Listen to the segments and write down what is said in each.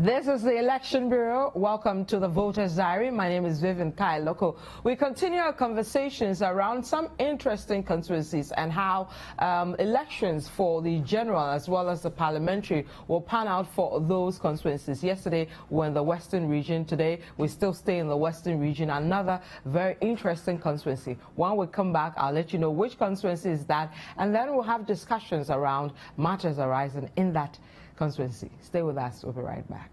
This is the Election Bureau. Welcome to the Voters Diary. My name is Vivian Kai Lokko. We continue our conversations around some interesting constituencies and how elections for the general as well as the parliamentary will pan out for those constituencies. Yesterday we were in the Western region. Today we still stay in the Western region. Another very interesting constituency. When we come back, I'll let you know which constituency is that, and then we'll have discussions around matters arising in that constituency. Stay with us. We'll be right back.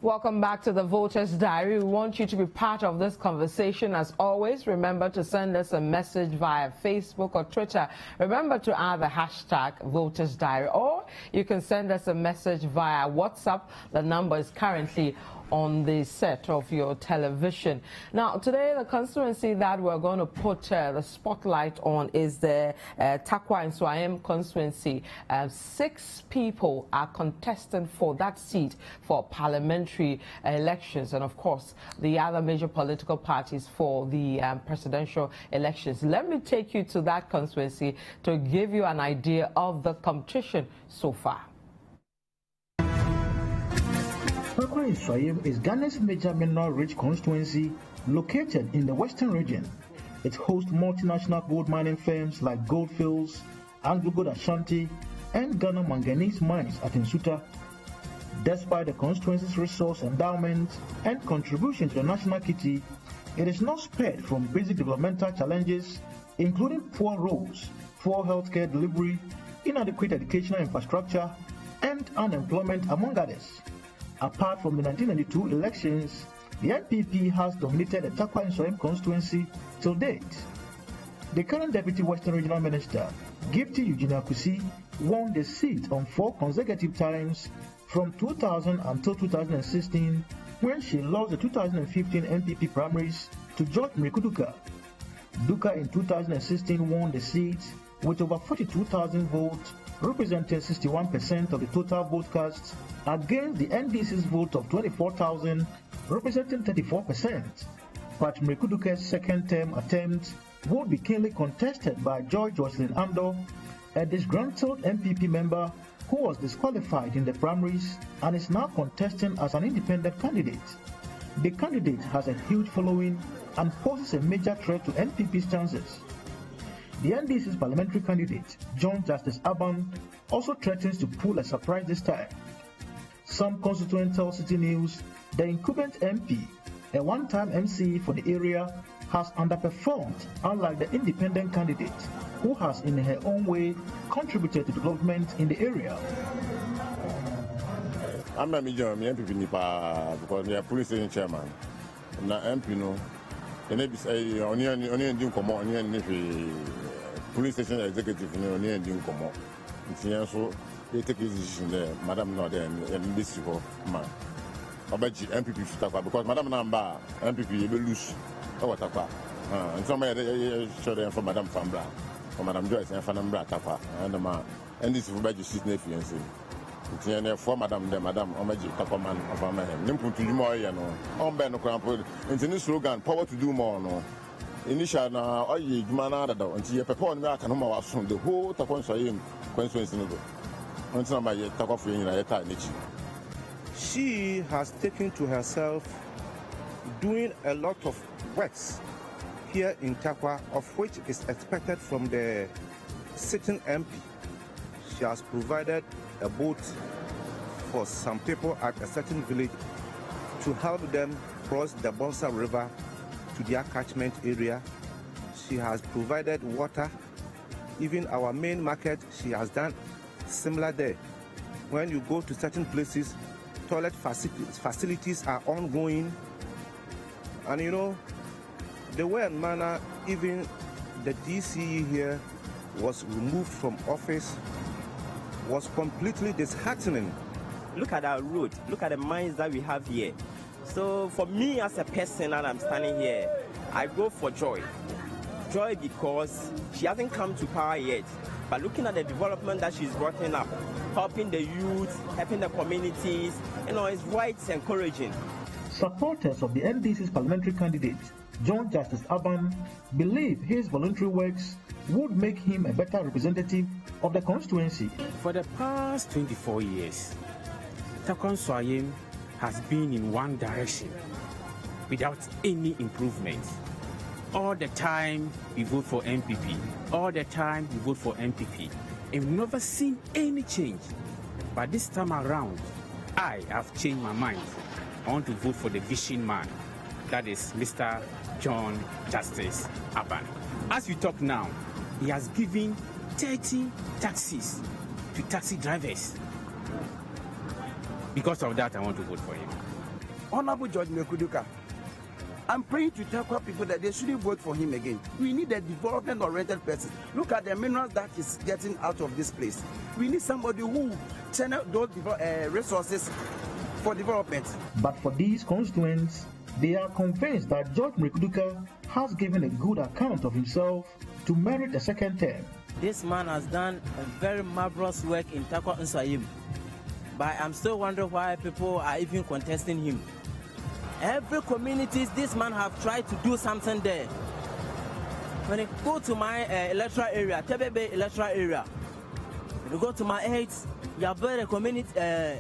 Welcome back to the Voters Diary. We want you to be part of this conversation. As always, remember to send us a message via Facebook or Twitter. Remember to add the hashtag Voters Diary, or you can send us a message via WhatsApp. The number is currently on the set of your television. Now, today the constituency that we're going to put the spotlight on is the Tarkwa-Nsuaem constituency. 6 people are contesting for that seat for parliamentary elections, and of course the other major political parties for the presidential elections. Let me take you to that constituency to give you an idea of the competition so far. Tarkwa-Nsuaem is Ghana's major mineral-rich constituency located in the Western region. It hosts multinational gold mining firms like Goldfields, AngloGold Ashanti, and Ghana Manganese Mines at Nsuta. Despite the constituency's resource endowment and contribution to the national kitty, it is not spared from basic developmental challenges, including poor roads, poor healthcare delivery, inadequate educational infrastructure, and unemployment, among others. Apart from the 1992 elections, the NPP has dominated the Tarkwa-Nsuaem constituency till date. The current Deputy Western Regional Minister, Gifty Eugenia Kusi, won the seat on 4 consecutive times from 2000 until 2016, when she lost the 2015 NPP primaries to George Mrikuduka. Duka in 2016 won the seat with over 42,000 votes, representing 61% of the total vote cast, against the NDC's vote of 24,000, representing 34%. But Mrikuduka's second-term attempt would be keenly contested by George Jocelyn Ando, a disgruntled NPP member who was disqualified in the primaries and is now contesting as an independent candidate. The candidate has a huge following and poses a major threat to NPP's chances. The NDC's parliamentary candidate, John Justice Aban, also threatens to pull a surprise this time. Some constituental city news: the incumbent MP, a one-time MC for the area, has underperformed, unlike the independent candidate, who has in her own way contributed to development in the area. I'm a major MPP because we are police station chairman. Na MP no, and maybe say only doing come on, only police station executive only doing come on. It's so they take a decision there, Madam not there, and this is man. About MPP Tarkwa because Madam Namba MPP will lose over Tarkwa. And somebody show them for Madam Fambra, for Madam Joyce and Fanambra Tarkwa, and this is about your sister fiancé. It's for Madam de Madam Omaji Tarkwa of Amahem. Nimpu to do more, you know. On Ben Crampo, and the new slogan, power to do more, no. Initial now, all ye manada, until you perform that and home soon the whole Tarkwa-Nsuaem constituency. Until my Tarkwa for you, she has taken to herself doing a lot of works here in Tarkwa, of which is expected from the sitting MP. She has provided a boat for some people at a certain village to help them cross the Bonsa River to their catchment area. She has provided water. Even our main market, she has done similar there. When you go to certain places, toilet facilities are ongoing. And you know, the way and manner, even the DCE here was removed from office, was completely disheartening. Look at our road, look at the mines that we have here. So for me as a person, and I'm standing here, I go for Joy. Joy because she hasn't come to power yet. But looking at the development that she's brought up, helping the youth, helping the communities, it's quite encouraging. Supporters of the NDC's parliamentary candidate, John Justice Aban, believe his voluntary works would make him a better representative of the constituency. For the past 24 years, Tarkwa-Nsuaem has been in one direction without any improvement. All the time we vote for MPP, all the time we vote for MPP, and we've never seen any change. But this time around, I have changed my mind. I want to vote for the vision man, that is Mr. John Justice Aban. As we talk now, he has given 30 taxis to taxi drivers. Because of that, I want to vote for him. Honorable Judge Mekuduka, I'm praying to Tarkwa people that they shouldn't vote for him again. We need a development-oriented person. Look at the minerals that is getting out of this place. We need somebody who channel those resources for development. But for these constituents, they are convinced that Judge Mekuduka has given a good account of himself to merit a second term. This man has done a very marvelous work in Tarkwa-Nsuaem, but I'm still wondering why people are even contesting him. Every community, this man have tried to do something there. When I go to my electoral area, Tebebe electoral area, when you go to my aids, you have very community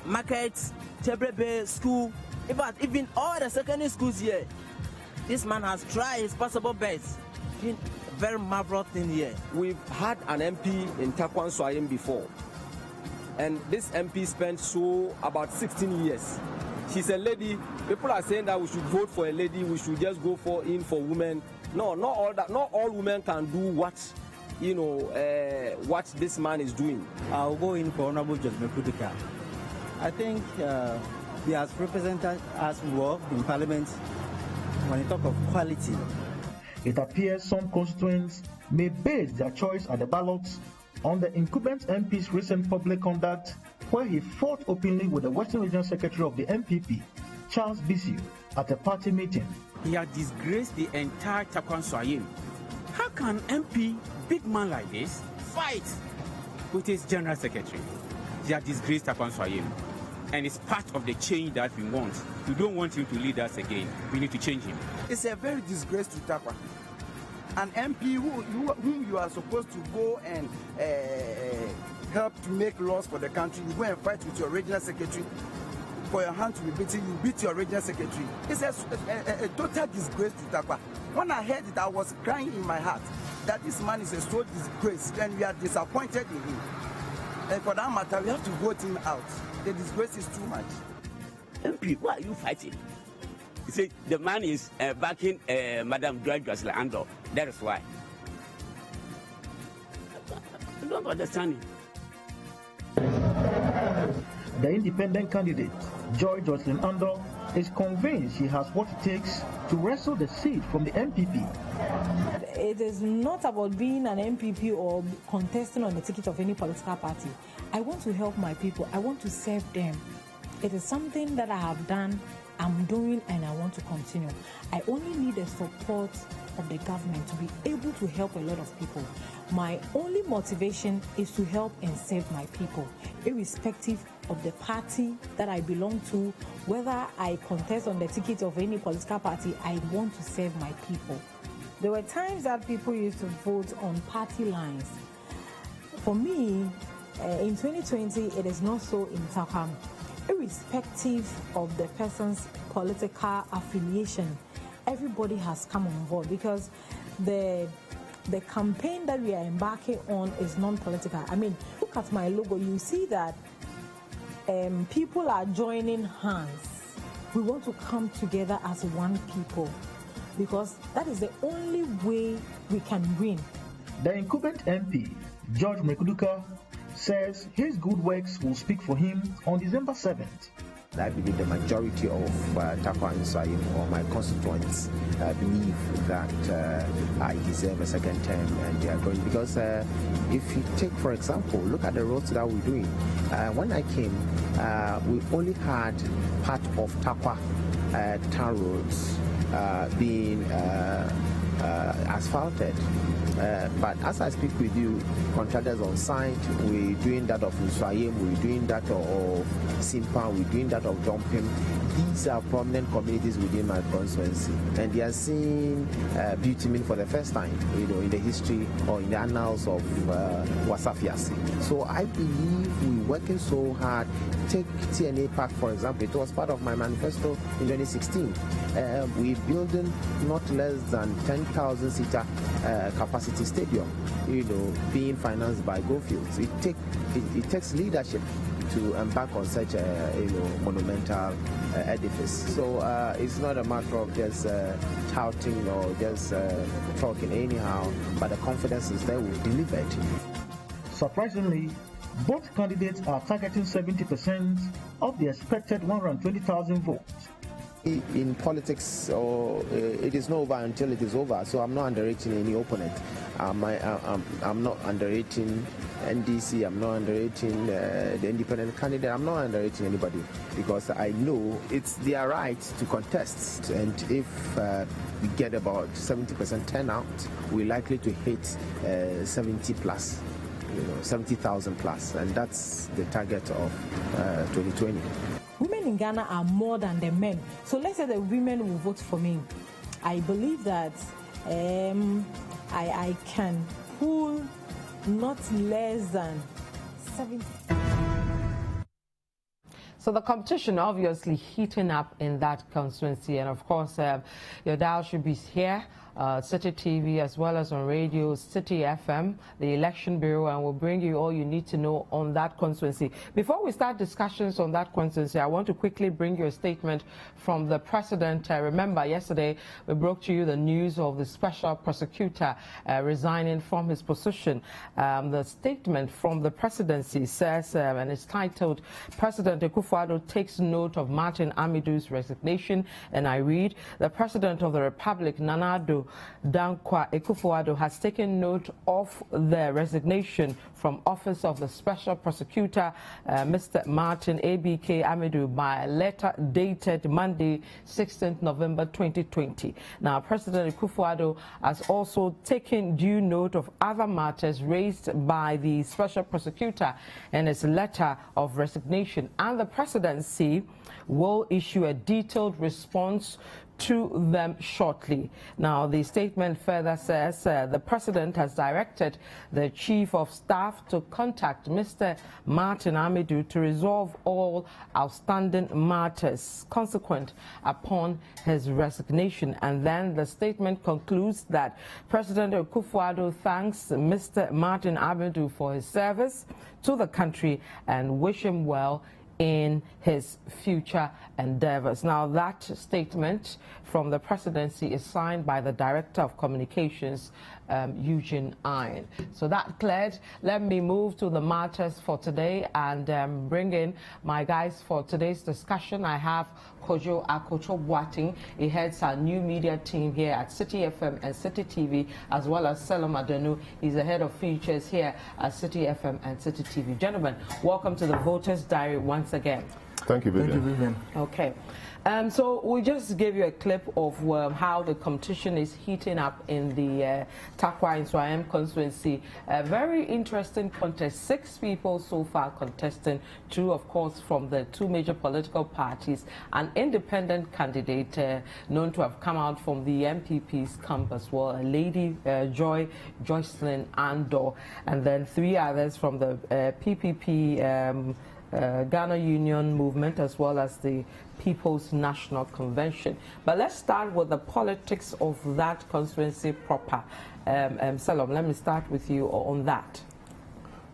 markets, Tebebe school, but even all the secondary schools here, this man has tried his possible best. Very marvelous thing here. We've had an MP in Tarkwa-Nsuaem before, and this MP spent about 16 years. She's a lady. People are saying that we should vote for a lady. We should just go in for women. No, not all that. Not all women can do what this man is doing. I'll go in for Honorable Judge Mekuduka. I think he has represented us well in Parliament when you talk of quality. It appears some constituents may base their choice at the ballots on the incumbent MP's recent public conduct, where he fought openly with the Western Regional Secretary of the MPP, Charles Bisiu, at a party meeting. He has disgraced the entire Tarkwa-Nsuaem. How can MP, big man like this, fight with his General Secretary? He has disgraced Tarkwa-Nsuaem, and it's part of the change that we want. We don't want him to lead us again. We need to change him. It's a very disgrace to Tarkwa. An MP whom you are supposed to go and help to make laws for the country, you go and fight with your regional secretary for your hand to be beaten, you beat your regional secretary. It's a total disgrace to Tarkwa. When I heard it, I was crying in my heart that this man is a so disgrace, and we are disappointed in him. And for that matter, we have to vote him out. The disgrace is too much. MP, why are you fighting? You see, the man is backing Madam Joyce Ando. That is why. I don't understand it. The independent candidate, Joy Jocelyn Ando, is convinced she has what it takes to wrestle the seat from the MPP. It is not about being an MPP or contesting on the ticket of any political party. I want to help my people. I want to serve them. It is something that I have done, I'm doing, and I want to continue. I only need the support of the government to be able to help a lot of people. My only motivation is to help and serve my people, irrespective of the party that I belong to. Whether I contest on the ticket of any political party, I want to serve my people. There were times that people used to vote on party lines. For me, in 2020, it is not so in Tarkwa. Irrespective of the person's political affiliation, everybody has come on board because the campaign that we are embarking on is non-political. I mean, look at my logo. You see that people are joining hands. We want to come together as one people because that is the only way we can win. The incumbent MP, George Mekuduka, says his good works will speak for him on December 7th. I believe the majority of Tarkwa-Nsuaem or my constituents believe that I deserve a second term, and they are going because if you take, for example, look at the roads that we're doing. When I came, we only had part of Tarkwa town roads. being asphalted. But as I speak with you, contractors on site, we're doing that of Nsuaem, we're doing that of Simpa, we're doing that of Dumping. These are prominent communities within my constituency, and they are seeing bitumen for the first time, in the history or in the annals of Wasafiasi. So I believe we're working so hard. Take TNA Park, for example. It was part of my manifesto in 2016. We're building not less than 10,000 seater capacity stadium, being financed by Goldfields. It takes leadership to embark on such a monumental edifice. So it's not a matter of just touting or just talking anyhow, but the confidence is there, we've delivered. Surprisingly, both candidates are targeting 70% of the expected 120,000 votes. In politics, it is not over until it is over. So I'm not underrating any opponent. I'm not underrating NDC. I'm not underrating the independent candidate. I'm not underrating anybody, because I know it's their right to contest. And if we get about 70% turnout, we're likely to hit 70 plus. 70,000 plus, and that's the target of 2020. Women in Ghana are more than the men. So let's say the women will vote for me. I believe that I can pull not less than 70. So the competition obviously heating up in that constituency, and of course your dial should be here. City TV as well as on radio, City FM, the Election Bureau, and we'll bring you all you need to know on that constituency. Before we start discussions on that constituency, I want to quickly bring you a statement from the President. Remember, yesterday we broke to you the news of the Special Prosecutor resigning from his position. The statement from the Presidency says, and it's titled, President Akufo-Addo takes note of Martin Amidou's resignation, and I read, the President of the Republic, Nana Addo Akufo-Addo, has taken note of the resignation from office of the Special Prosecutor, Mr. Martin ABK Amidou, by a letter dated Monday, 16th November 2020. Now, President Akufo-Addo has also taken due note of other matters raised by the Special Prosecutor in his letter of resignation, and the Presidency will issue a detailed response to them shortly. Now, the statement further says the President has directed the Chief of Staff to contact Mr. Martin Amidou to resolve all outstanding matters consequent upon his resignation. And then the statement concludes that President Akufo-Addo thanks Mr. Martin Amidou for his service to the country and wish him well in his future endeavors. Now, that statement from the Presidency is signed by the Director of Communications, Eugene Iron. So that cleared. Let me move to the matters for today and bring in my guys for today's discussion. I have Kojo Akoto Boateng. He heads our new media team here at City FM and City TV, as well as Selorm Adonoo. He's the head of features here at City FM and City TV. Gentlemen, welcome to the Voters Diary once again. Thank you, Vivian. Thank you, Vivian. Okay. So we just gave you a clip of how the competition is heating up in the Tarkwa-Nsuaem constituency. A very interesting contest. 6 people so far contesting, 2, of course, from the 2 major political parties. An independent candidate known to have come out from the MPP's camp as well, a lady, Joycelyn Andor, and then 3 others from the PPP, Ghana Union Movement, as well as the People's National Convention. But let's start with the politics of that constituency proper. Selorm, let me start with you on that.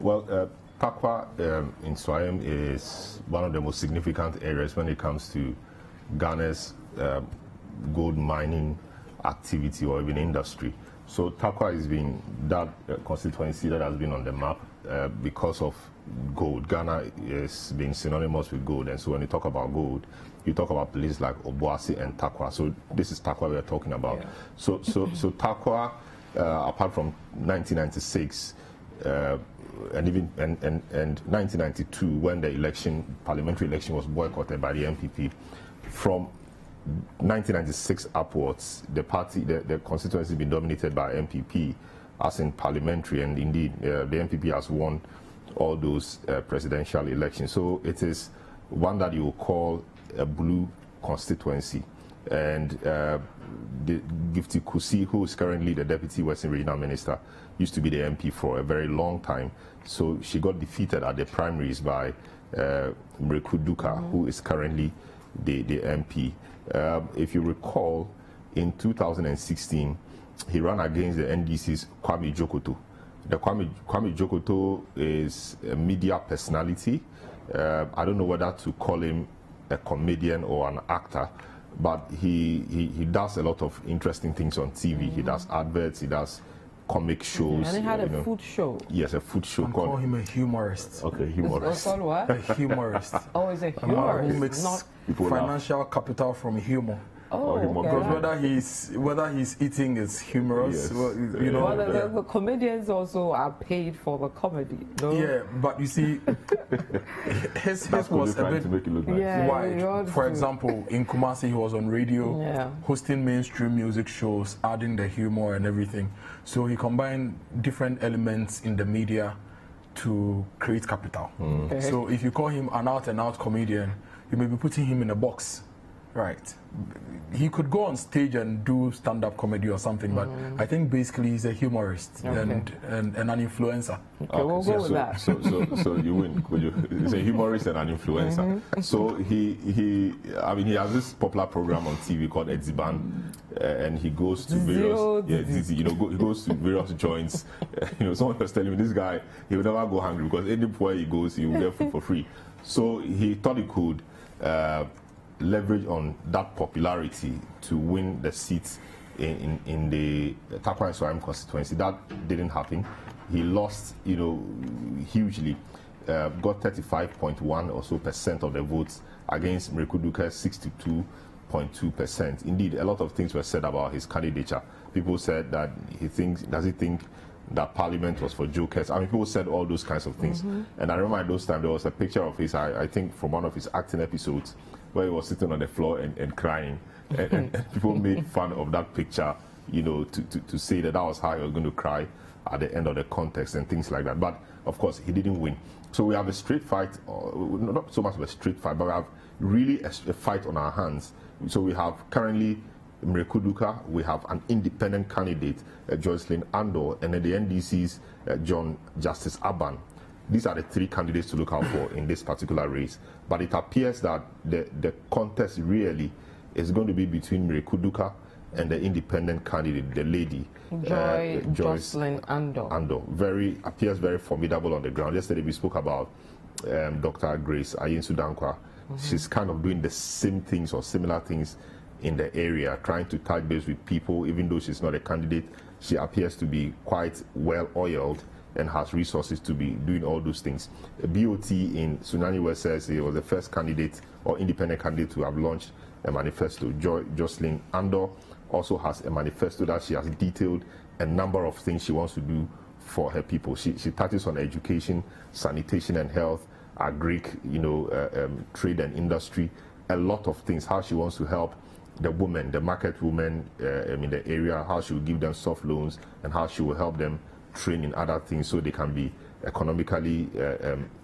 Well, Tarkwa-Nsuaem is one of the most significant areas when it comes to Ghana's gold mining activity or even industry. So Tarkwa has been that constituency that has been on the map because of gold. Ghana is being synonymous with gold, and so when you talk about gold, you talk about places like Obuasi and Tarkwa. So this is Tarkwa we are talking about. Yeah. So Tarkwa, apart from 1996 and even and 1992, when the parliamentary election was boycotted by the MPP, from 1996 upwards, the constituency has been dominated by MPP, as in parliamentary, and indeed the MPP has won all those presidential elections. So it is one that you will call a blue constituency. And the Gifty Kusi, who is currently the Deputy Western Regional Minister, used to be the MP for a very long time. So she got defeated at the primaries by Mreku Duka, who is currently the MP. If you recall, in 2016, he ran against the NDC's Kwame Jokoto. The Kwame Jokoto is a media personality. I don't know whether to call him a comedian or an actor, but he does a lot of interesting things on TV. He does adverts, he does comic shows. And he had a food show. Yes, a food show. Call him a humorist. Okay, humorist. Called what? A humorist. Oh, he's a humorist. Who makes financial capital from humor. Oh, okay. Because whether he's eating is humorous, yes. well, you know. Well, the comedians also are paid for the comedy. No? Yeah, but you see, his was a bit to make it look nice. wide. For example, in Kumasi, he was on radio, hosting mainstream music shows, adding the humor and everything. So he combined different elements in the media to create capital. Okay. So if you call him an out-and-out comedian, you may be putting him in a box. Right. He could go on stage and do stand-up comedy or something, but I think basically he's a humorist and an influencer. Okay, we'll go with that. So you win. He's a humorist and an influencer. So he has this popular program on TV called Edziban, and he goes to various, he goes to various joints. Someone was telling me this guy, he will never go hungry because anywhere he goes, he will get food for free. So he thought he could leverage on that popularity to win the seats in the Tarkwa-Nsuaem constituency. That didn't happen. He lost, hugely. Got 35.1 or so % of the votes against Mreku Duka's 62.2%. Indeed, a lot of things were said about his candidature. People said that does he think that Parliament was for jokers? People said all those kinds of things. And I remember at those times there was a picture of his, I think from one of his acting episodes, where he was sitting on the floor and crying. And people made fun of that picture, to say that was how he was going to cry at the end of the contest and things like that. But of course, he didn't win. So we have a straight fight, not so much of a straight fight, but we have really a fight on our hands. So we have currently Mreku Duka, we have an independent candidate, Jocelyn Andor, and then the NDC's John Justice Aban. These are the three candidates to look out for in this particular race. But it appears that the contest really is going to be between Mreku Duka and the independent candidate, the lady, Jocelyn Andor. Appears very formidable on the ground. Yesterday we spoke about Dr. Grace Ayensu-Dankwa. She's kind of doing the same things or similar things in the area, trying to touch base with people. Even though she's not a candidate, she appears to be quite well-oiled and has resources to be doing all those things. BOT in Sunyani West says he was the first candidate or independent candidate to have launched a manifesto. Jocelyn Andor also has a manifesto that she has detailed a number of things she wants to do for her people. She touches on education, sanitation and health, agric, trade and industry, a lot of things, how she wants to help the women, the market women in the area, how she will give them soft loans and how she will help them train in other things so they can be economically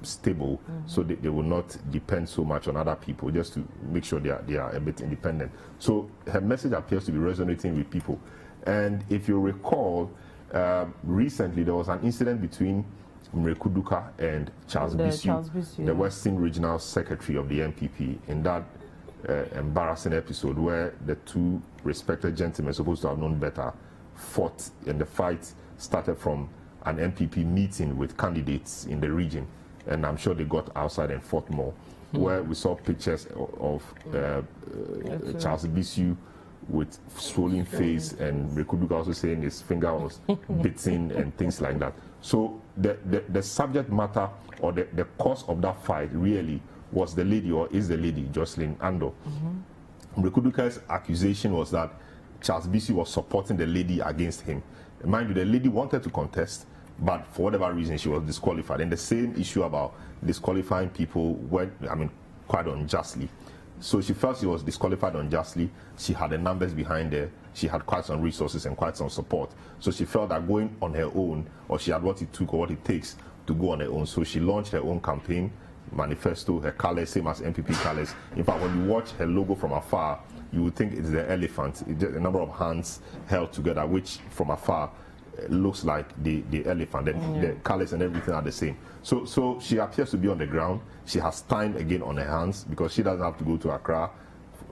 stable, so they will not depend so much on other people, just to make sure they are a bit independent. So her message appears to be resonating with people. And if you recall, recently there was an incident between Mreku Duka and Charles Bisu, the Western Regional Secretary of the MPP, in that embarrassing episode where the two respected gentlemen supposed to have known better fought, and the fight started from an MPP meeting with candidates in the region, and I'm sure they got outside and fought more, where we saw pictures of Charles Bisu with swollen face, and Mreku Duka also saying his finger was bitten and things like that. So the subject matter or the cause of that fight really was the lady, or is the lady, Jocelyn Andor. Mreku Duka's accusation was that Charles Bisu was supporting the lady against him. Mind you, the lady wanted to contest, but for whatever reason she was disqualified. And the same issue about disqualifying people went, quite unjustly. So she felt she was disqualified unjustly. She had the numbers behind her. She had quite some resources and quite some support. So she felt that going on her own, or she had what it took or what it takes to go on her own. So she launched her own campaign, manifesto, her colors, same as MPP colors. In fact, when you watch her logo from afar, you would think it's the elephant. It's just a number of hands held together, which from afar looks like the elephant. The colors and everything are the same. So she appears to be on the ground. She has time again on her hands because she doesn't have to go to Accra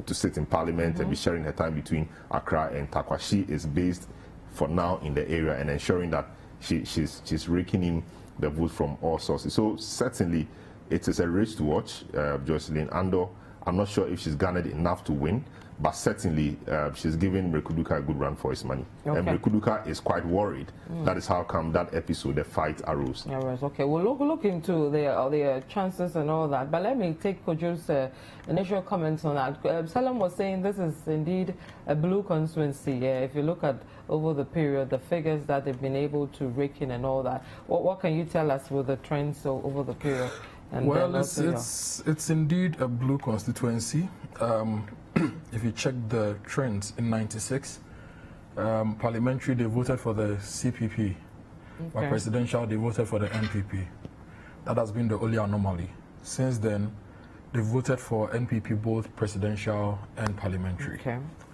to sit in parliament and be sharing her time between Accra and Tarkwa. She is based for now in the area and ensuring that she's raking in the vote from all sources. So certainly it is a race to watch. Jocelyn Ando, I'm not sure if she's garnered enough to win, but certainly she's giving Mrekuduka a good run for his money. Okay. And Mrekuduka is quite worried. That is how come that episode, the fight, arose. Okay, we'll look into the chances and all that, but let me take Kojo's initial comments on that. Selorm was saying this is indeed a blue constituency. If you look at over the period, the figures that they've been able to rake in and all that, what can you tell us with the trends over the period? And well, it's indeed a blue constituency. If you check the trends in '96, parliamentary they voted for the CPP, but presidential they voted for the NPP. That has been the only anomaly. Since then, they voted for NPP both presidential and parliamentary.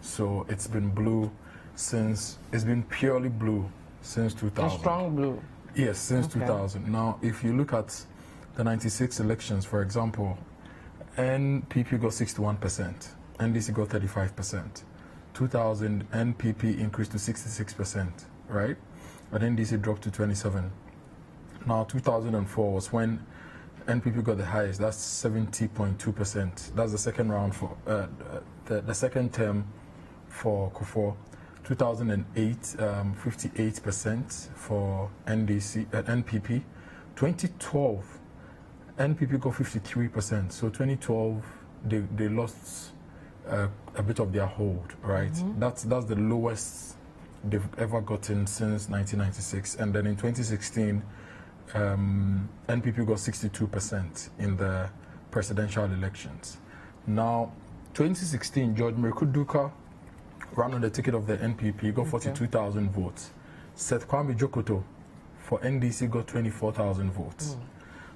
So it's been blue since, it's been purely blue since 2000. A strong blue. Yes, since 2000. Now, if you look at the '96 elections, for example, NPP got 61%, NDC got 35%. 2000, NPP increased to 66%, right? But NDC dropped to 27%. Now, 2004 was when NPP got the highest, that's 70.2%. That's the second round for, the second term for Kufuor. 2008, 58% for NPP. 2012, NPP got 53%. So 2012, they lost a bit of their hold, right? That's the lowest they've ever gotten since 1996. And then in 2016, NPP got 62% in the presidential elections. Now, 2016, George Mrekuduka ran on the ticket of the NPP, got 42,000 votes. Seth Kwame Jokoto for NDC got 24,000 votes.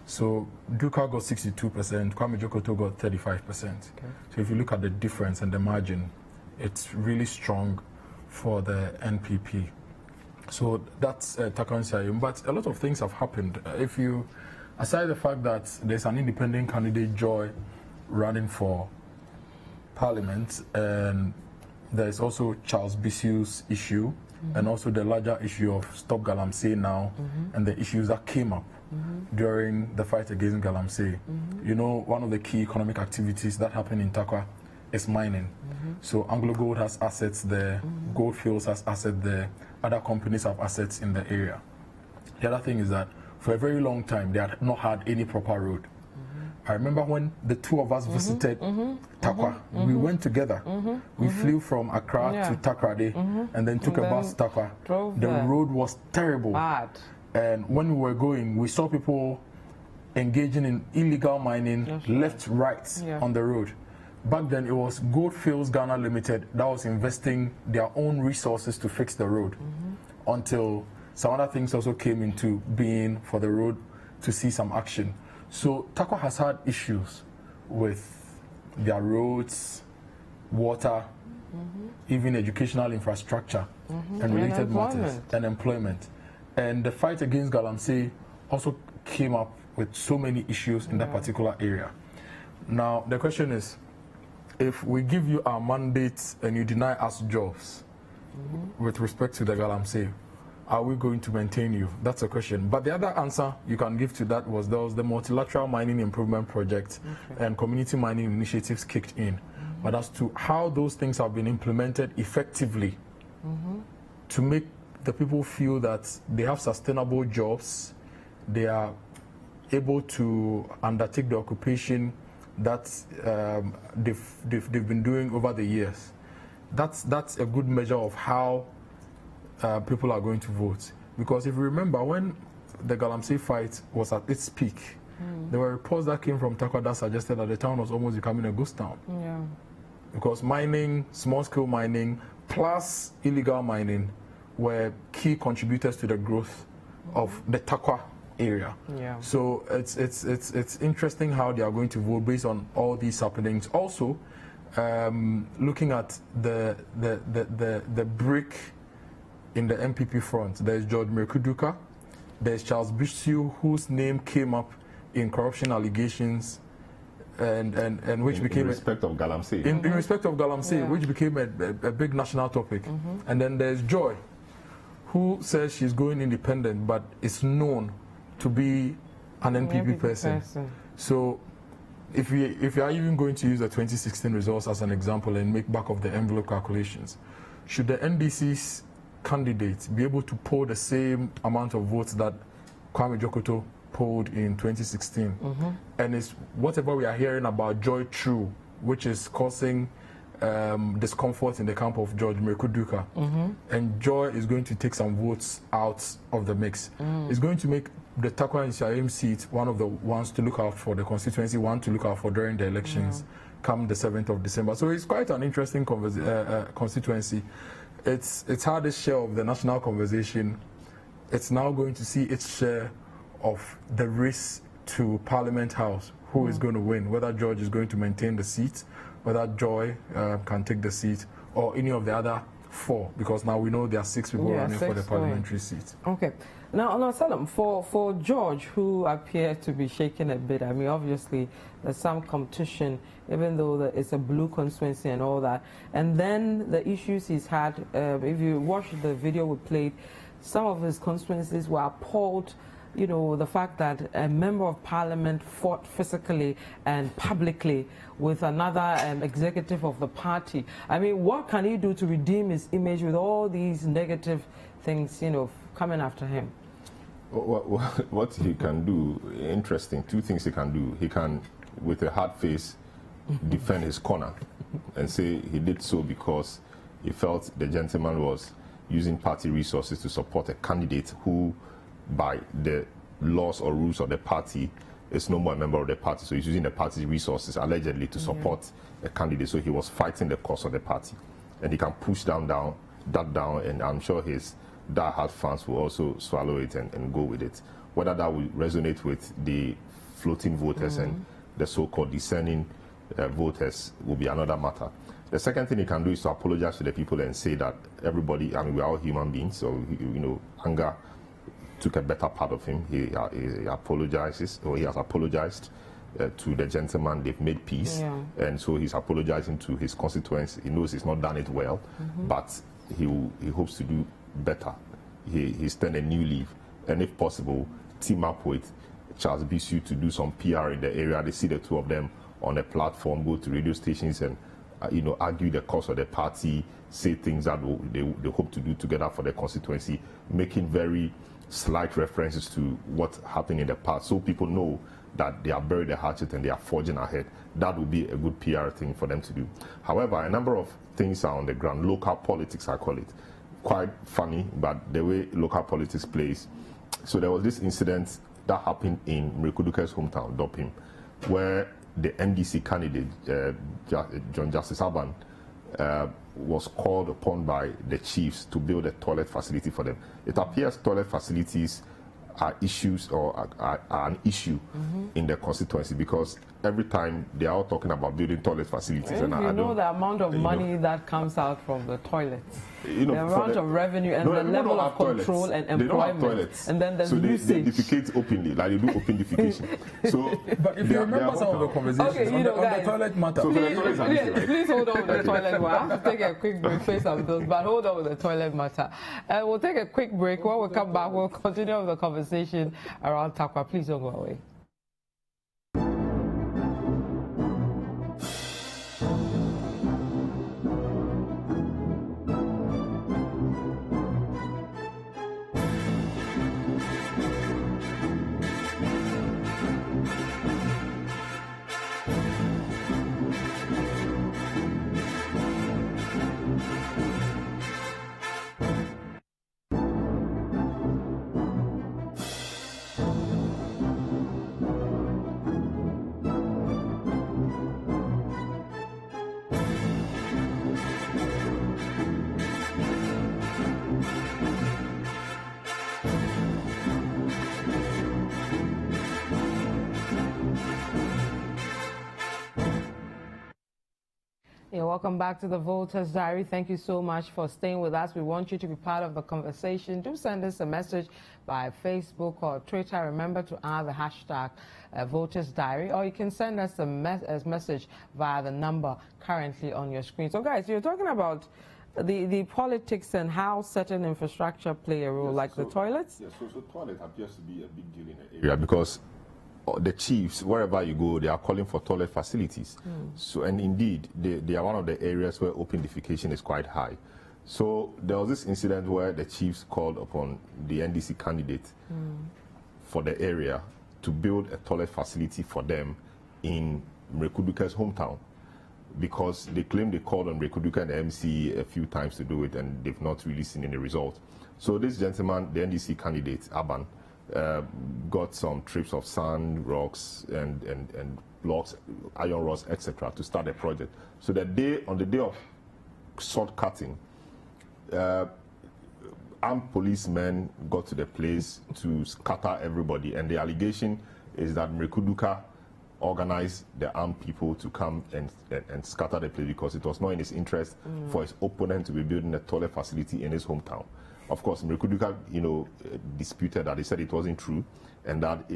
So Duka got 62%, Kwame Jokoto got 35%. So if you look at the difference and the margin, it's really strong for the NPP. So that's Tarkwa-Nsuaem. But a lot of things have happened. If you, aside the fact that there's an independent candidate, Joy, running for Parliament, and there's also Charles Bisiu's issue, and also the larger issue of Stop Galamsey Now, and the issues that came up during the fight against Galamsey. You know, one of the key economic activities that happen in Tarkwa is mining. So Anglo Gold has assets there, Goldfields has assets there, other companies have assets in the area. The other thing is that for a very long time, they had not had any proper road. I remember when the two of us visited Tarkwa, we went together. We flew from Accra to Takrade and then took a bus to Tarkwa. The road was terrible. Bad. And when we were going, we saw people engaging in illegal mining left, right on the road. Back then, it was Goldfields Ghana Limited that was investing their own resources to fix the road until some other things also came into being for the road to see some action. So Tarkwa has had issues with their roads, water, even educational infrastructure and related matters, and employment. And the fight against Galamsey also came up with so many issues in that particular area. Now, the question is, if we give you our mandates and you deny us jobs with respect to the Galamsey, are we going to maintain you? That's a question. But the other answer you can give to that was there was the multilateral mining improvement project and community mining initiatives kicked in. But as to how those things have been implemented effectively to make the people feel that they have sustainable jobs, they are able to undertake the occupation that they've been doing over the years. That's a good measure of how people are going to vote. Because if you remember, when the Galamsey fight was at its peak, there were reports that came from Tarkwa that suggested that the town was almost becoming a ghost town. Yeah. Because mining, small-scale mining, plus illegal mining were key contributors to the growth of the Tarkwa area. Yeah. So it's interesting how they are going to vote based on all these happenings. Also, looking at the break in the MPP front, there's George Merkuduka, there's Charles Bishop, whose name came up in corruption allegations, and which became in respect of Galamsey. In respect of Galamsey, which became a big national topic. And then there's Joy, who says she's going independent, but is known to be an NPP person. So if you are even going to use the 2016 results as an example and make back of the envelope calculations, should the NDC's candidates be able to poll the same amount of votes that Kwame Jokoto polled in 2016? And is whatever we are hearing about Joy true, which is causing discomfort in the camp of George Merkuduka, and Joy is going to take some votes out of the mix. It's going to make the Tarkwa-Nsuaem seat one of the ones to look out for, the constituency one to look out for during the elections come the 7th of December. So it's quite an interesting constituency. It's had its share of the national conversation. It's now going to see its share of the race to Parliament House. Who is going to win? Whether George is going to maintain the seat, whether Joy can take the seat, or any of the other 4, because now we know there are 6 people running for the parliamentary seat. Okay. Now, Selorm, for George, who appears to be shaking a bit, I mean, obviously there's some competition, even though it's a blue constituency and all that. And then the issues he's had, if you watch the video we played, some of his constituencies were appalled. You know, the fact that a member of parliament fought physically and publicly with another executive of the party. I mean, what can he do to redeem his image with all these negative things, you know, coming after him? What he can do, interesting, 2 things he can do. He can, with a hard face, defend his corner and say he did so because he felt the gentleman was using party resources to support a candidate who, by the laws or rules of the party, is no more a member of the party. So he's using the party's resources allegedly to support a candidate. So he was fighting the cause of the party, and he can push that down, and I'm sure his die-hard fans will also swallow it and go with it. Whether that will resonate with the floating voters and the so-called discerning voters will be another matter. The second thing he can do is to apologize to the people and say that everybody, I mean, we're all human beings, so, you know, anger took a better part of him. He apologizes, or he has apologized to the gentleman. They've made peace, and so he's apologizing to his constituents. He knows he's not done it well, but he hopes to do better. He's turned a new leaf, and if possible, team up with Charles Bishop to do some PR in the area. They see the 2 of them on a platform, go to radio stations and you know, argue the cause of the party, say things that they hope to do together for the constituency, making very slight references to what happened in the past, so people know that they are buried the hatchet and they are forging ahead. That would be a good PR thing for them to do. However, a number of things are on the ground. Local politics, I call it. Quite funny, but the way local politics plays. So there was this incident that happened in Merkuduka's hometown, Dopim, where the NDC candidate, John Justice Aban, was called upon by the chiefs to build a toilet facility for them. It appears toilet facilities are issues or are an issue in the constituency, because every time they are all talking about building toilet facilities, and you know the amount of money that comes out from the toilets, you know, the amount of revenue and the level of control and employment, and then there's usage. They defecate openly, like they do open defecation. So, but if you remember some of the conversations on the toilet matter, please hold on with the toilet matter. I have to take a quick break, face some of those, but hold on with the toilet matter. We'll take a quick break. When we come back, we'll continue with the conversation around Tarkwa. Please don't go away. Yeah, welcome back to the Voters Diary. Thank you so much for staying with us. We want you to be part of the conversation. Do send us a message by Facebook or Twitter. Remember to add the hashtag Voters Diary, or you can send us a message via the number currently on your screen. So, guys, you're talking about the politics and how certain infrastructure play a role, like the toilets? Yes, so toilet appears to be a big deal in the area because the chiefs, wherever you go, they are calling for toilet facilities. So, and indeed, they are one of the areas where open defecation is quite high. So there was this incident where the chiefs called upon the NDC candidate for the area to build a toilet facility for them in Mrekuduka's hometown, because they claim they called on Mrekuduka and the MC a few times to do it, and they've not really seen any result. So this gentleman, the NDC candidate, Aban, got some trips of sand, rocks, and blocks, iron rods, etc., to start a project. So on the day of sword cutting, armed policemen got to the place to scatter everybody, and the allegation is that Mrekuduka organized the armed people to come and scatter the place because it was not in his interest for his opponent to be building a toilet facility in his hometown. Of course, Mrekuduka, disputed that. He said it wasn't true, and that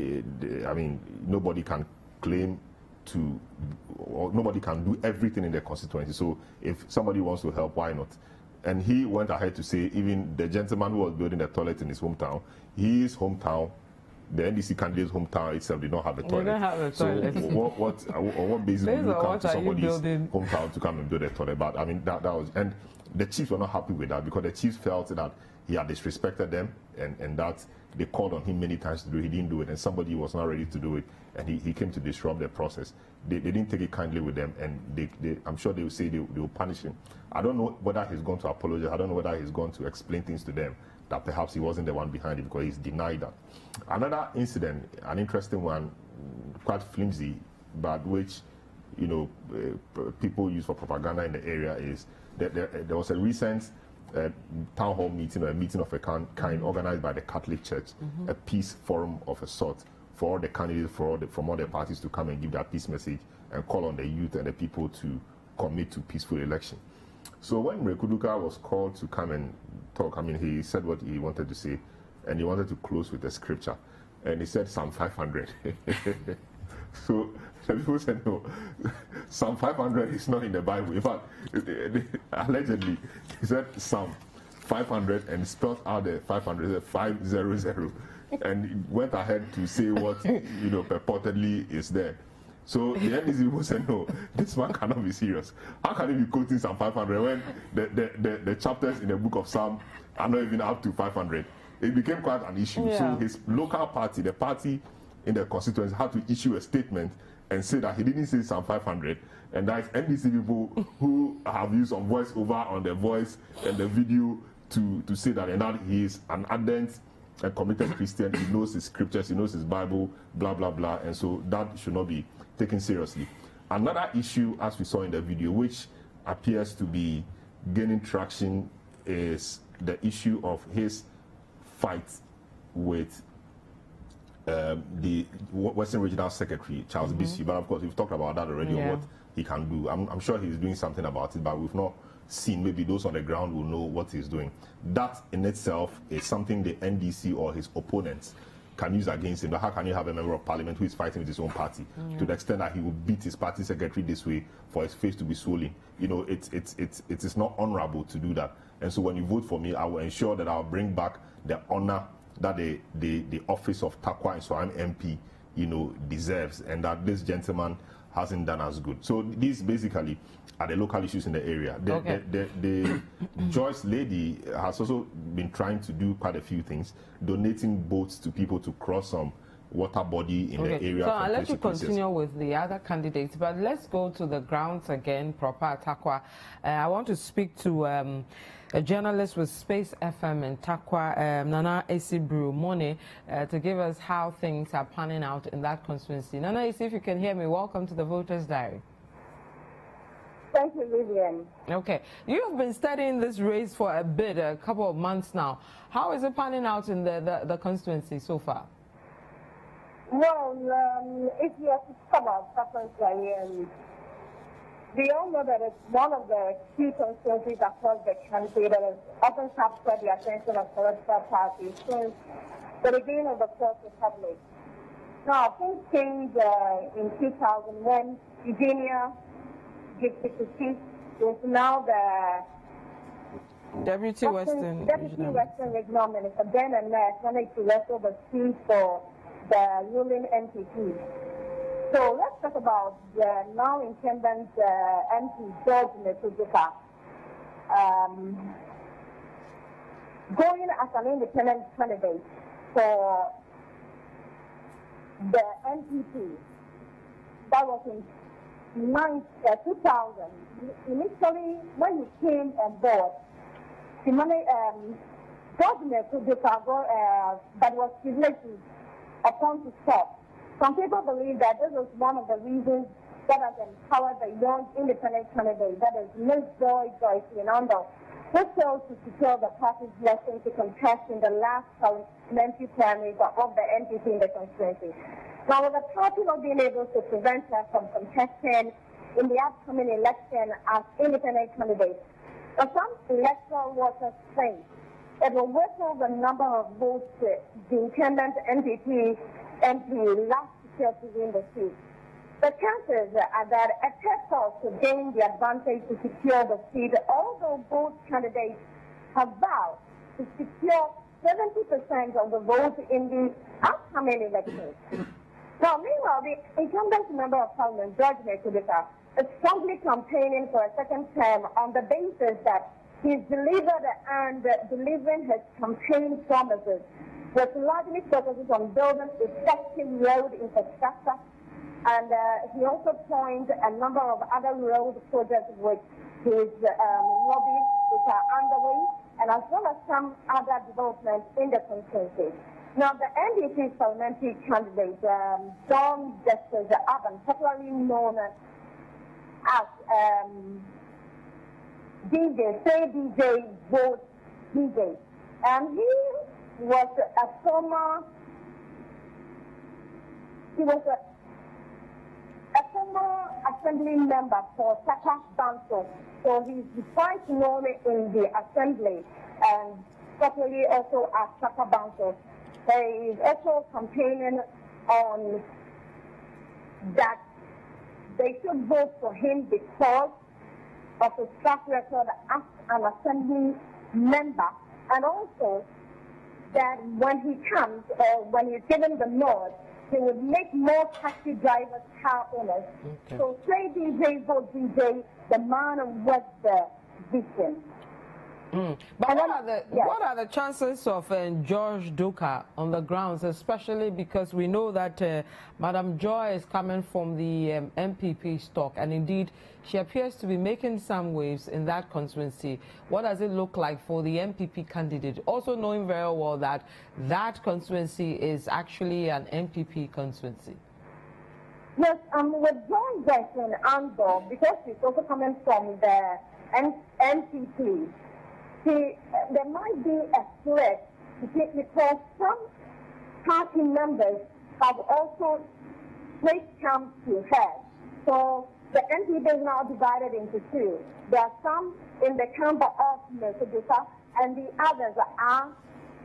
nobody can claim to, or nobody can do everything in the constituency. So if somebody wants to help, why not? And he went ahead to say even the gentleman who was building a toilet in his hometown, his hometown, the NDC candidate's hometown itself did not have a toilet. They don't have a toilet. So on what basis will you come to somebody's hometown to come and build a toilet? But I mean, that was, and the chiefs were not happy with that because the chiefs felt that he had disrespected them, and that they called on him many times to do it. He didn't do it, and somebody was not ready to do it, and he came to disrupt the process. They didn't take it kindly with them, and I'm sure they will say they will punish him. I don't know whether he's going to apologize. I don't know whether he's going to explain things to them that perhaps he wasn't the one behind it, because he's denied that. Another incident, an interesting one, quite flimsy, but which people use for propaganda in the area, is that there was a recent town hall meeting, or a meeting of a kind organized by the Catholic Church, a peace forum of a sort for all the candidates from all the parties to come and give that peace message and call on the youth and the people to commit to peaceful election. So when Mrekuduka was called to come and talk, he said what he wanted to say, and he wanted to close with a scripture, and he said Psalm 500. So the people said, no, Psalm 500 is not in the Bible. In fact, allegedly, he said Psalm 500 and spelled out the 500, 500, and he went ahead to say what purportedly is there. So the NDC people said, no, this man cannot be serious. How can he be quoting Psalm 500 when the chapters in the book of Psalm are not even up to 500? It became quite an issue. Yeah. So his local party, the party in the constituency, had to issue a statement and say that he didn't say Psalm 500, and that NDC people who have used some voice over on the voice and the video to say that, and that he is an ardent and committed Christian, he knows his scriptures, he knows his Bible, blah, blah, blah, and so that should not be taken seriously. Another issue, as we saw in the video, which appears to be gaining traction, is the issue of his fight with the Western Regional Secretary, Charles Bisi. But of course, we've talked about that already, on what he can do. I'm sure he's doing something about it, but we've not seen. Maybe those on the ground will know what he's doing. That in itself is something the NDC or his opponents can use against him. But how can you have a member of parliament who is fighting with his own party to the extent that he will beat his party secretary this way for his face to be swollen? It is not honorable to do that. And so when you vote for me, I will ensure that I'll bring back the honor that the office of Tarkwa-Nsuaem MP, deserves, and that this gentleman hasn't done as good. So these basically are the local issues in the area. The Joyce lady has also been trying to do quite a few things, donating boats to people to cross some water body in the area. So I'll let you continue with the other candidates, but let's go to the grounds again, proper Tarkwa. I want to speak to a journalist with Space FM in Tarkwa, Nana Esibru Mone, to give us how things are panning out in that constituency. Nana, if you can hear me, welcome to the Voters Diary. Thank you, Vivian. Okay. You've been studying this race for a couple of months now. How is it panning out in the constituency so far? Well, if you have to talk about Tarkwa-Nsuaem, we all know that it's one of the key constituencies across the country that has often captured the attention of political parties since the beginning of the Fourth Republic. Now, things changed in 2000 when Virginia Gifty is now the Deputy Western Regional Minister, then and there, wanted to wrestle the seat for the ruling NPP. So let's talk about the now incumbent MP George Nekuduka going as an independent candidate for the NPP. That was in 2000. Initially, when he came on board, George Nekuduka that was privileged upon to stop. Some people believe that this is one of the reasons that has empowered the young independent candidate, that is Ms. Joyce Inando, who failed to secure the party's blessing to contest in the last parliamentary primaries of the NPP in the constituency. Now, with the party not being able to prevent her from contesting in the upcoming election as independent candidate, some electoral watchers think it will whistle the number of votes the incumbent NPP MP last year to win the seat. The chances are that a test to gain the advantage to secure the seat, although both candidates have vowed to secure 70% of the votes in the upcoming elections. Now, meanwhile, the incumbent member of Parliament, George Nekuduka, is strongly campaigning for a second term on the basis that he's delivered and delivering his campaign promises, which largely focuses on building effective road infrastructure, and he also points a number of other road projects which his lobbies which are underway, and as well as some other developments in the constituency. Now, the NDC's parliamentary candidate, John Justice Aban, popularly known as DJ, say DJ, vote DJ, and he was a former assembly member for Tarkwa-Nsuaem. So he's quite known in the assembly and certainly also at Tarkwa-Nsuaem. He is also campaigning on that they should vote for him because of his track record as an assembly member, and also that when he comes or when he's given the nod, he would make more taxi drivers car owners. Okay. So say DJ, vote DJ, the man of West vision. But what are the chances of George Duka on the grounds, especially because we know that Madam Joy is coming from the MPP stock, and indeed she appears to be making some waves in that constituency. What does it look like for the MPP candidate? Also knowing very well that that constituency is actually an MPP constituency. Yes, with John Jackson Ando, because he's also coming from the MPP, there might be a threat because some party members have also placed camp to her. So the NPP is now divided into two. There are some in the camp of Nekuduka, and the others are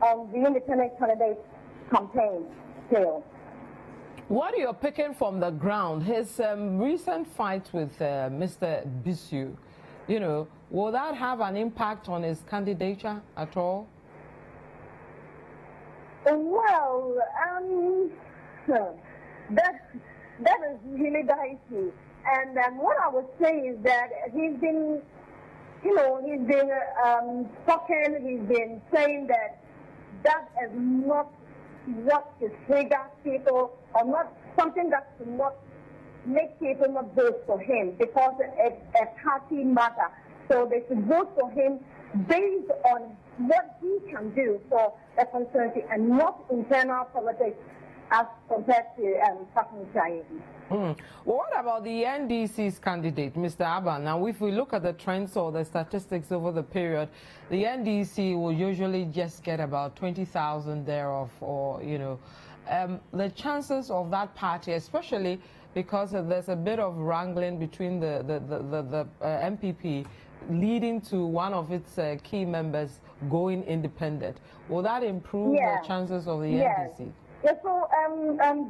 on the independent candidate campaign still. What you're picking from the ground, his recent fight with Mr. Bisu, you know, will that have an impact on his candidature at all? Well, that is really dicey. And what I would say is that he's been, talking, he's been saying that is not what to trigger people, or not something that should not make people not vote for him, because it's a party matter. So they should vote for him based on what he can do for the constituency and not internal politics as compared to Tarkwa-Nsuaem. Well, what about the NDC's candidate, Mr. Aban? Now, if we look at the trends or the statistics over the period, the NDC will usually just get about 20,000 thereof, or, the chances of that party, especially because there's a bit of wrangling between the MPP, leading to one of its key members going independent. Will that improve the chances of the NDC? Yeah, so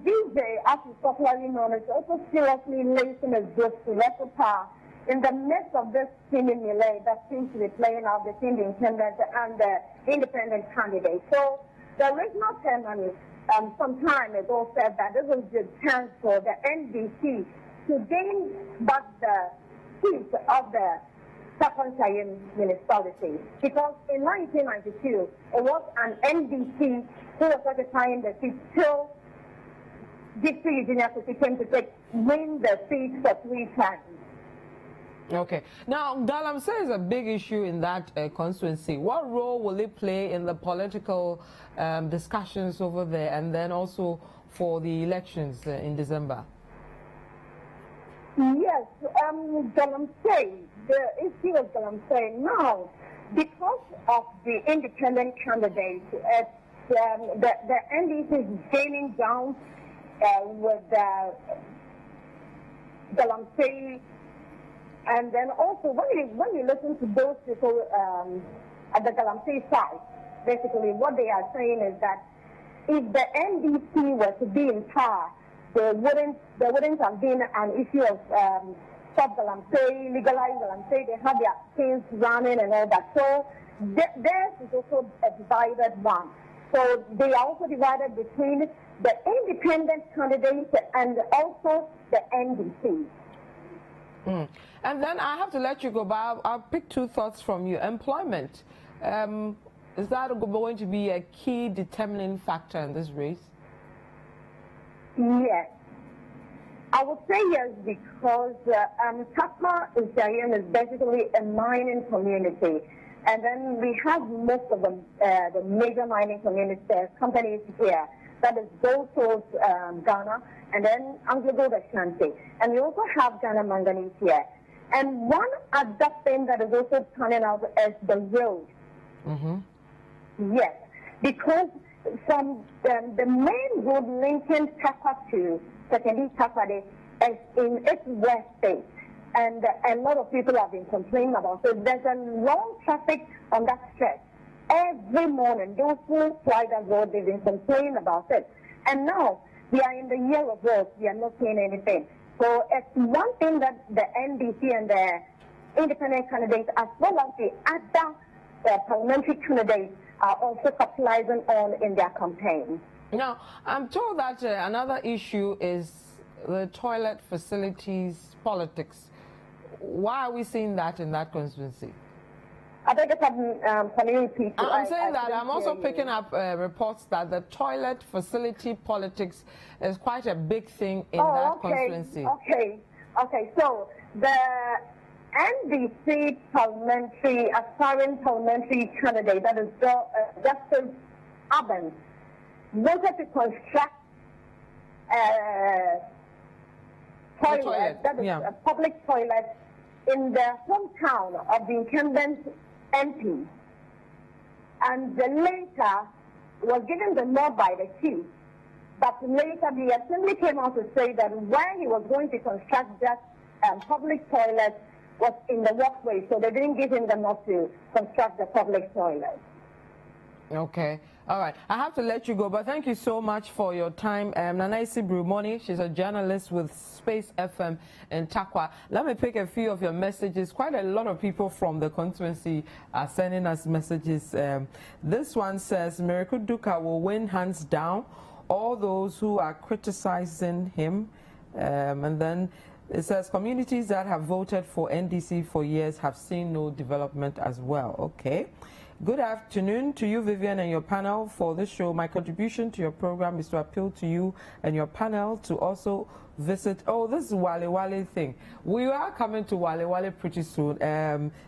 DJ, as is popularly known, is also seriously lacing his boots to Leopard in the midst of this seeming melee that seems to be playing out between the incumbent and the independent candidate. So the original chairman some time ago said that this was the chance for the NDC to gain back the seat of the Tarkwa-Nsuaem municipality, because in 1992 it was an NDC who was occupying the seat till District Eugenia came to win the seat for 3 times. Okay. Now, Galamsey is a big issue in that constituency. What role will it play in the political discussions over there, and then also for the elections in December? Yes, Galamsey, the issue of Galamsey now, because of the independent candidates, the NDC is gaining ground with Galamsey. And then also, when you listen to those people at the Galamsey side, basically what they are saying is that if the NDC were to be in power, there wouldn't have been an issue of stop Galamsey, legalize Galamsey. They have their things running and all that. So theirs is also a divided one. So they are also divided between the independent candidates and also the NDC. And then I have to let you go, but I'll pick 2 thoughts from you. Employment, is that going to be a key determining factor in this race? Yes. I would say yes, because Tarkwa-Nsuaem is basically a mining community. And then we have most of the major mining companies here. That is Gold Coast, Ghana, and then Anglo-Gold Ashanti. And we also have Ghana Manganese here. And one other thing that is also turning out is the road. Yes, because from the main road linking Tarkwa to Sekedi Tarkwa is in its west state. And a lot of people have been complaining about it. There's a long traffic on that stretch. Every morning, those who fly that road, they've been complaining about it. And now, we are in the year of roads. We are not seeing anything. So it's one thing that the NDC and the independent candidates, as well as the other parliamentary candidates, are also capitalizing on in their campaign. Now, I'm told that another issue is the toilet facilities politics. Why are we seeing that in that constituency? I beg your pardon, can you repeat? I'm saying that I'm also picking up reports that the toilet facility politics is quite a big thing in that constituency. Okay. So the NDC aspiring parliamentary candidate, that is Justice Abens, wanted to construct a toilet, that is a public toilet, in the hometown of the incumbent MP, and later was given the nod by the chief, but later the assembly came out to say that where he was going to construct that public toilet was in the walkway, so they didn't give him the nod to construct the public toilet. Okay. All right. I have to let you go, but thank you so much for your time. Nanaisi Brumoni, she's a journalist with Space FM in Tarkwa. Let me pick a few of your messages. Quite a lot of people from the constituency are sending us messages. This one says, Miracle Duka will win hands down. All those who are criticizing him. And then it says, communities that have voted for NDC for years have seen no development as well. Okay. Good afternoon to you, Vivian, and your panel for this show. My contribution to your program is to appeal to you and your panel to also visit. Oh, this is Wale Wale thing. We are coming to Wale Wale pretty soon.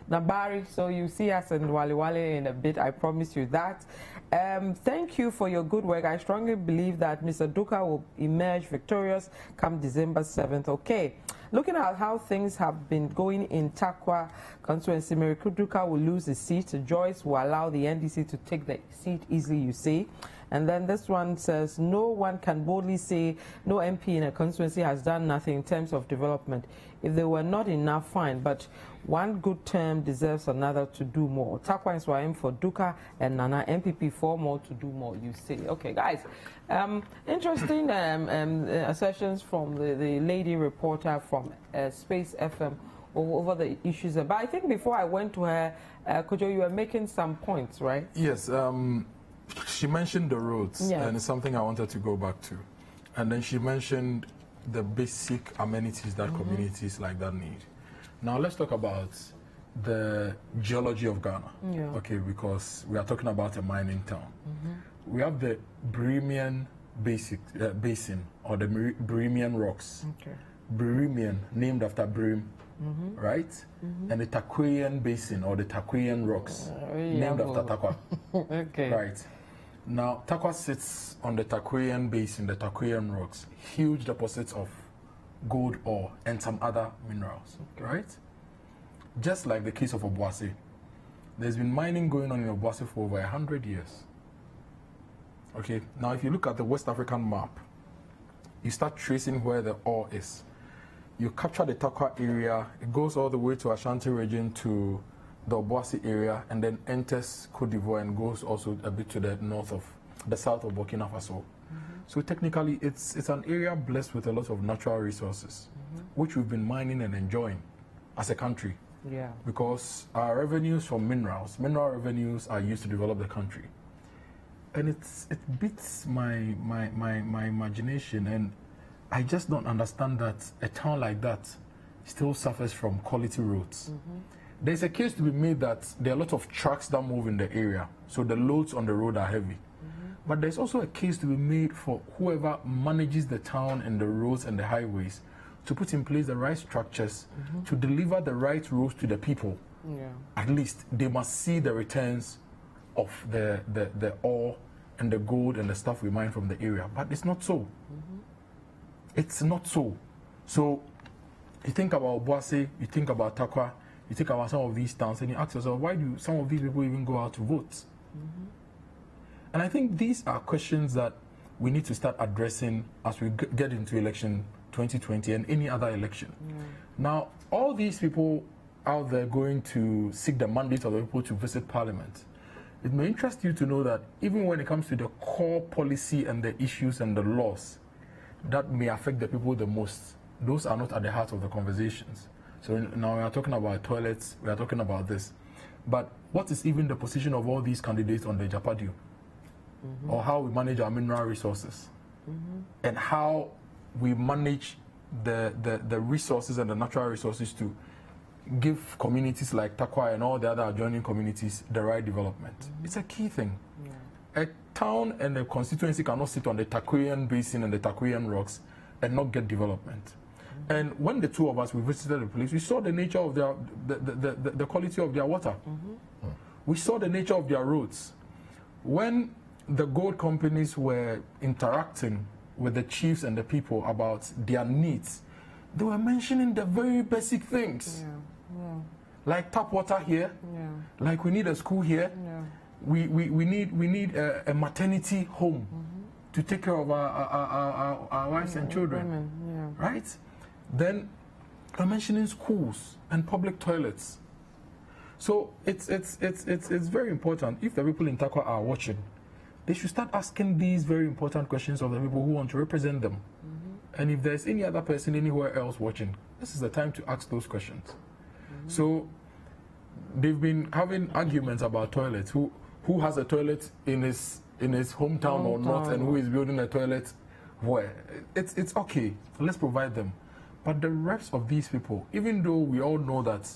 Nabari, so you see us in Wale Wale in a bit. I promise you that. Thank you for your good work. I strongly believe that Mr. Duka will emerge victorious come December 7th. Okay. looking at how things have been going in Tarkwa constituency, Merikuduka will lose the seat. Joyce will allow the NDC to take the seat easily, you say. And then this one says, no one can boldly say no MP in a constituency has done nothing in terms of development. If they were not enough, fine, but one good term deserves another to do more. Tarkwa-Nsuaem for Duka and Nana MPP 4 more to do more, you say. Okay, guys, interesting assertions from the lady reporter from Space FM over the issues. But I think before I went to her, Kojo, you were making some points, right? Yes. She mentioned the roads, yeah, and it's something I wanted to go back to. And then she mentioned the basic amenities that communities like that need. Now let's talk about the geology of Ghana. Yeah. Okay, because we are talking about a mining town. We have the Birimian basin, or the Birimian rocks. Okay. Birimian, named after Birim, right? And the Tarkwa-Nsuaem basin, or the Tarkwa-Nsuaem rocks, named after Tarkwa. Okay. Right. Now, Tarkwa sits on the Tarkwa-Nsuaem basin, the Tarkwa-Nsuaem rocks, huge deposits of gold ore and some other minerals, right? Just like the case of Obuasi. There's been mining going on in Obuasi for over 100 years. Okay, now if you look at the West African map, you start tracing where the ore is. You capture the Tarkwa area, it goes all the way to Ashanti region to the Obuasi area, and then enters Cote d'Ivoire and goes also a bit to the south of Burkina Faso. So technically, it's an area blessed with a lot of natural resources, which we've been mining and enjoying as a country. Yeah. Because our revenues from mineral revenues are used to develop the country. And it beats my imagination, and I just don't understand that a town like that still suffers from quality roads. There's a case to be made that there are a lot of trucks that move in the area, so the loads on the road are heavy. But there's also a case to be made for whoever manages the town and the roads and the highways to put in place the right structures to deliver the right roads to the people. Yeah. At least they must see the returns of the ore and the gold and the stuff we mine from the area. But it's not so. It's not so. So you think about Obuasi, you think about Tarkwa, you think about some of these towns, and you ask yourself, why do some of these people even go out to vote? And I think these are questions that we need to start addressing as we get into election 2020 and any other election. Now, all these people out there going to seek the mandate of the people to visit Parliament, it may interest you to know that even when it comes to the core policy and the issues and the laws that may affect the people the most, those are not at the heart of the conversations. So now we are talking about toilets, we are talking about this. But what is even the position of all these candidates on the Japadio? Or how we manage our mineral resources? And how we manage the resources and the natural resources to give communities like Tarkwa and all the other adjoining communities the right development. It's a key thing. A town and a constituency cannot sit on the Tarkwa-Nsuaem basin and the Tarkwa-Nsuaem rocks and not get development. And when the two of us, we visited the place, we saw the nature of their, the quality of their water. We saw the nature of their roads. When the gold companies were interacting with the chiefs and the people about their needs, they were mentioning the very basic things. Like tap water here, like we need a school here, we need a maternity home to take care of our wives and children, right? Then they're mentioning schools and public toilets. So it's very important. If the people in Tarkwa are watching, they should start asking these very important questions of the people who want to represent them. And if there's any other person anywhere else watching, this is the time to ask those questions. So they've been having arguments about toilets. Who has a toilet in his hometown or not, and who is building a toilet where? It's okay. Let's provide them. But the reps of these people, even though we all know that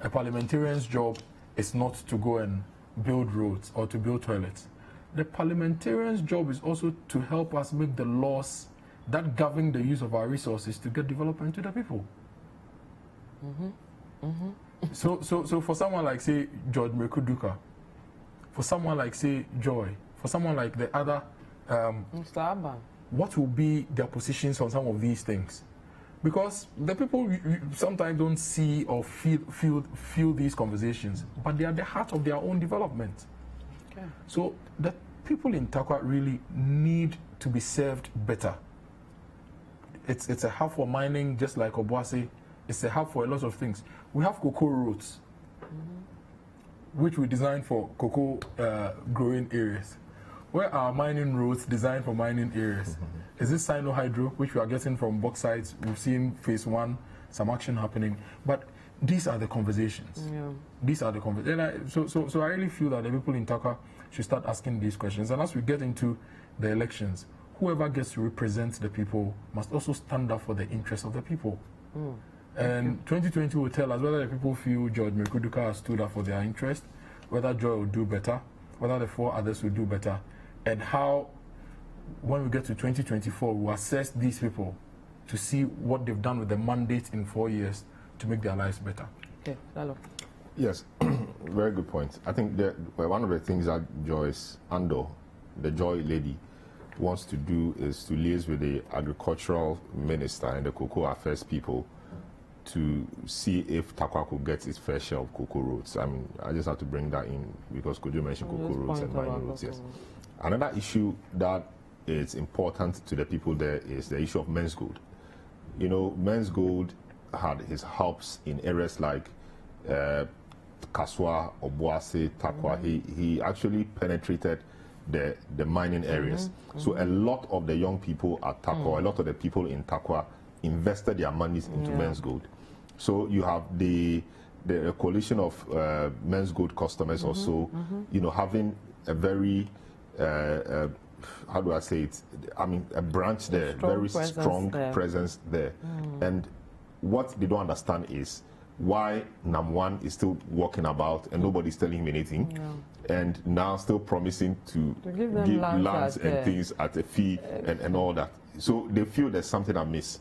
a parliamentarian's job is not to go and build roads or to build toilets, the parliamentarian's job is also to help us make the laws that govern the use of our resources to get development to the people. So for someone like, say, George Merikuduka, for someone like, say, Joy, for someone like the other, Mr. Abba, what will be their positions on some of these things? Because the people sometimes don't see or feel these conversations, but they are the heart of their own development. Okay. So the people in Tarkwa really need to be served better. It's a hub for mining, just like Obuasi. It's a hub for a lot of things. We have cocoa roads, which we designed for cocoa growing areas. Where are mining roads designed for mining areas? Is this Sino-Hydro, which we are getting from bauxite? We've seen phase 1, some action happening. But these are the conversations. Yeah. These are the conversations. So I really feel that the people in Tarkwa should start asking these questions. And as we get into the elections, whoever gets to represent the people must also stand up for the interests of the people. And 2020 will tell us whether the people feel George Mekuduka has stood up for their interest, whether Joy will do better, whether the 4 others will do better, and how, when we get to 2024, we'll assess these people to see what they've done with the mandate in 4 years to make their lives better. Okay, Lalo. Yes, very good point. I think that one of the things that Joyce Ando, the Joy lady, wants to do is to liaise with the agricultural minister and the cocoa affairs people to see if Tarkwa could get its fair share of cocoa roads. I mean, I just have to bring that in because Kojo mentioned cocoa roads and mining roads. Yes. Another issue that is important to the people there is the issue of men's gold. You know, men's gold had his hubs in areas like Kaswa, Obuasi, Tarkwa. He actually penetrated the mining areas. So a lot of the young people at Tarkwa, a lot of the people in Tarkwa invested their monies into men's gold. So you have the coalition of men's gold customers also, you know, having a very how do I say it? I mean, a branch there, very strong presence there. And what they don't understand is why Nam1 is still walking about and nobody's telling him anything, and now still promising to give lands and things at a fee and all that. So they feel there's something amiss.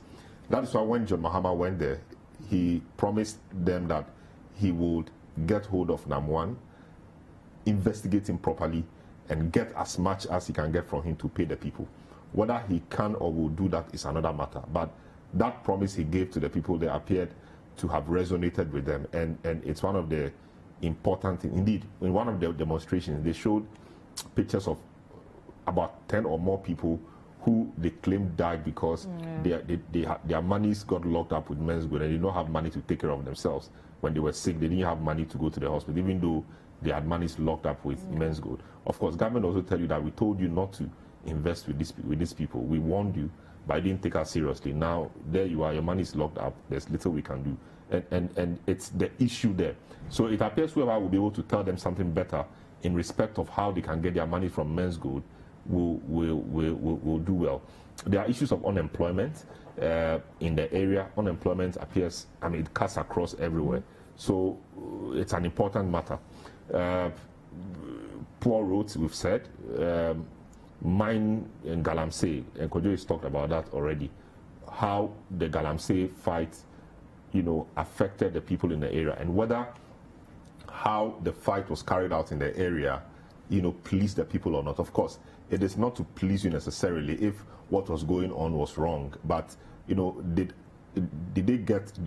That is why when John Mahama went there, he promised them that he would get hold of Nam1, investigate him properly, and get as much as he can get from him to pay the people. Whether he can or will do that is another matter. But that promise he gave to the people, they appeared to have resonated with them. And it's one of the important things. Indeed, in one of the demonstrations, they showed pictures of about 10 or more people who they claimed died because their monies got locked up with men's gold and they don't have money to take care of themselves. When they were sick, they didn't have money to go to the hospital, even though they had monies locked up with men's gold. Of course, government also tell you that we told you not to invest with these people. We warned you, but I didn't take us seriously. Now, there you are, your money is locked up. There's little we can do. And it's the issue there. So it appears whoever will be able to tell them something better in respect of how they can get their money from men's gold will do well. There are issues of unemployment in the area. Unemployment appears, I mean, it cuts across everywhere. So it's an important matter. Poor roads, we've said. Mine in Galamsey, and Kojo has talked about that already. How the Galamsey fight, you know, affected the people in the area, and whether how the fight was carried out in the area, you know, pleased the people or not. Of course, it is not to please you necessarily if what was going on was wrong, but, you know,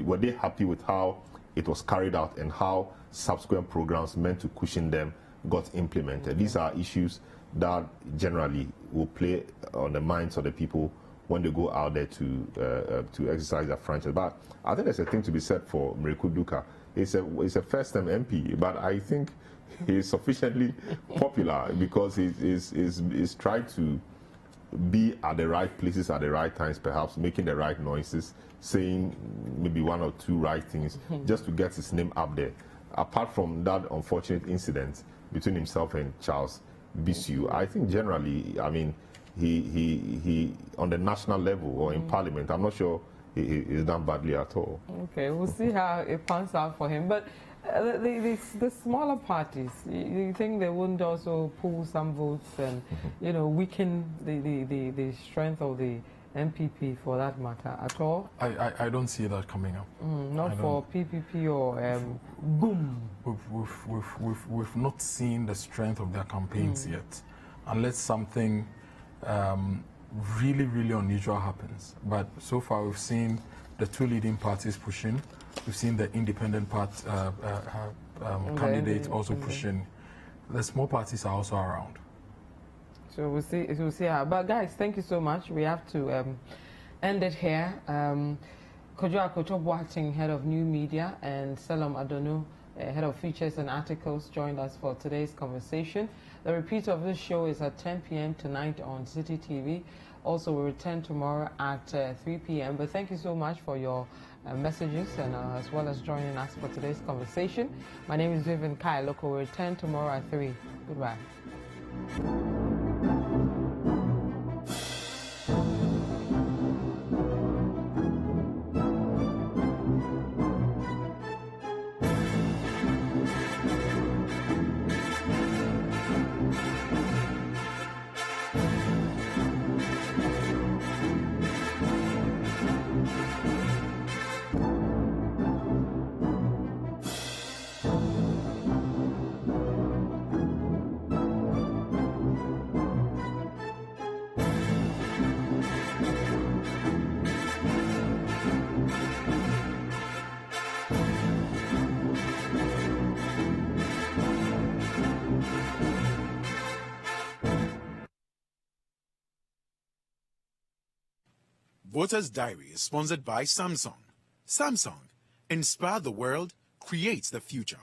were they happy with how it was carried out and how subsequent programs meant to cushion them got implemented? These are issues that generally will play on the minds of the people when they go out there to exercise their franchise. But I think there's a thing to be said for Mreku Duka. He's a first-time MP, but I think he's sufficiently popular because he's tried to be at the right places at the right times, perhaps making the right noises, saying maybe one or two right things just to get his name up there. Apart from that unfortunate incident between himself and Charles Bisu, I think generally, I mean, he on the national level or in Parliament, I'm not sure he's done badly at all. Okay, we'll see how it pans out for him. But the smaller parties, you think they wouldn't also pull some votes and, you know, weaken the strength of the MPP for that matter at all? I don't see that coming up. Not for PPP or boom. We've not seen the strength of their campaigns yet, unless something really, really unusual happens. But so far we've seen the two leading parties pushing. We've seen the independent candidate also pushing. The small parties are also around. So we'll see how. But guys, thank you so much. We have to end it here. Kojo Boateng, head of new media, and Selorm Adonoo, head of features and articles, joined us for today's conversation. The repeat of this show is at 10 p.m. tonight on City TV. Also, we'll return tomorrow at 3 p.m. But thank you so much for your messages and as well as joining us for today's conversation. My name is Vivian Kai Lokko. We'll return tomorrow at 3. Goodbye. Voter's Diary is sponsored by Samsung. Samsung, inspire the world, create the future.